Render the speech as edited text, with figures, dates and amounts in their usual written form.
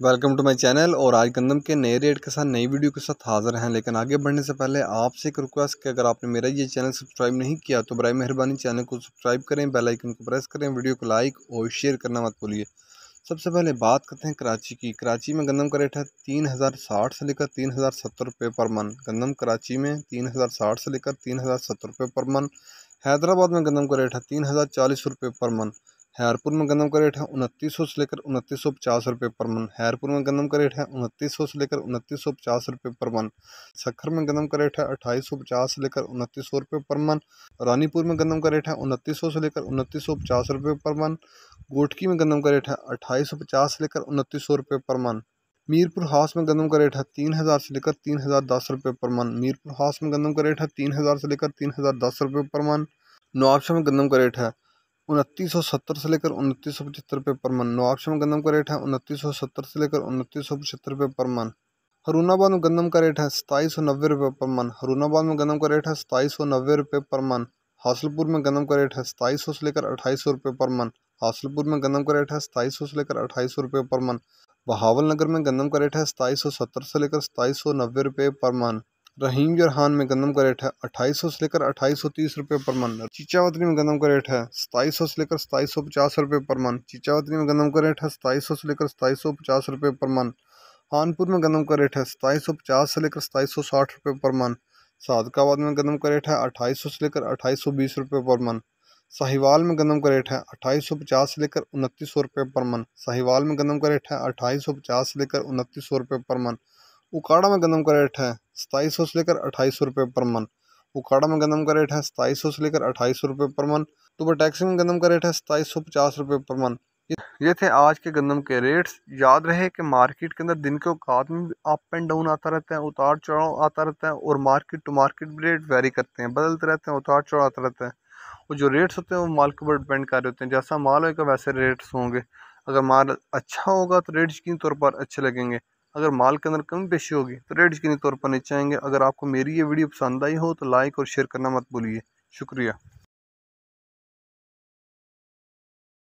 Welcome to my channel. और आज गंदम के नए रेट के साथ नई वीडियो के साथ हाजिर हैं। लेकिन आगे बढ़ने से पहले आपसे एक रिक्वेस्ट कि अगर आपने मेरा ये चैनल सब्सक्राइब नहीं किया तो बराए मेहरबानी चैनल को सब्सक्राइब करें, बेल आइकन को प्रेस करें, वीडियो को लाइक और शेयर करना मत भूलिए। सबसे पहले बात करते हैं कराची की। कराची में गंदम का रेट है 3060 से लेकर 3070 रुपये पर मन। गंदम कराची में 3060 से लेकर 3070 रुपये पर मन। हैदराबाद में गंदम का रेट है 3040 रुपये पर मन। हैरपुर में गंदम का रेट है 2900 से लेकर 2950 रुपये पर मन। हैरपुर में गंदम का रेट है 2900 से लेकर 2950 रुपये पर मन। सखर में गंदम का रेट है 2850 से लेकर 2900 रुपये पर मन। रानीपुर में गंदम का रेट है 2900 से लेकर 2950 रुपये पर मन। गोटकी में गंदम का रेट है 2850 से लेकर 2900 रुपये पर मन। मीरपुर हाउस में गंदम का रेट है 3000 से लेकर 3010 रुपये पर मन। मीरपुर हाउस में गंदम का रेट है 3000 से लेकर 3010 रुपये पर मन। नवाबशाह में गंदम का रेट है 2970 से लेकर 2975 रुपये पर मन। नवाबशाह में गंदम का रेट है 2970 से लेकर 2975 रुपये पर मन। हरूनाबाद में गंदम का रेट है 2790 रुपये पर मन। हरूनाबाद में गंदम का रेट है 2790 रुपये पर मन। हासलपुर में गंदम का रेट है 2700 से लेकर 2800 रुपये पर मन। हासलपुर में गंदम का रेट है 2700 से लेकर 2800 रुपये पर मन। बहावल नगर में गंदम का रेट है 2770 से लेकर 2790 रुपये पर मन। रहीम जरहान में गंदम का रेट है 2800 से लेकर 2830 रुपये पर मन। चीचावतरी में गंदम का रेट है 2700 से लेकर 2750 रुपये पर मन। चीचावतरी में गंदम का रेट है 2700 से लेकर 2750 रुपये पर मन। कानपुर में गंदम का रेट है 2750 से लेकर 2760 रुपये पर मन। सादकाबाद में गंदम का रेट है 2800 से लेकर 2820 रुपये पर मन। साहिवाल में गंदम का रेट है 2850 से लेकर 2900 रुपये पर मन। साहिवाल में गंदम का रेट है 2850 से लेकर 2900 रुपये पर मन। उकाड़ा में गंदम का रेट है 2700 से लेकर 2800 रुपये पर मन। उकाड़ा में गंदम का रेट है 2700 से लेकर 2800 रुपये पर मन। तो टैक्सी में गंदम का रेट है 2750 रुपये पर मन। ये थे आज के गंदम के रेट्स। याद रहे कि मार्केट के अंदर दिन के औकात में अप एंड डाउन आता रहता है, उतार चढ़ाव आता रहता है, और market to market rate vary करते हैं, बदलते रहते हैं, उतार चढ़ाव आता रहता है। और जो रेट्स होते हैं वो माल के ऊपर डिपेंड कर रहे होते हैं। जैसा माल होगा वैसे रेट्स होंगे। अगर माल अच्छा होगा तो रेट यकीनी तौर पर अच्छे लगेंगे। अगर माल के अंदर कमी पेशी होगी तो रेट यकीनी तौर पर नीचे आएंगे। अगर आपको मेरी ये वीडियो पसंद आई हो तो लाइक और शेयर करना मत भूलिए। शुक्रिया।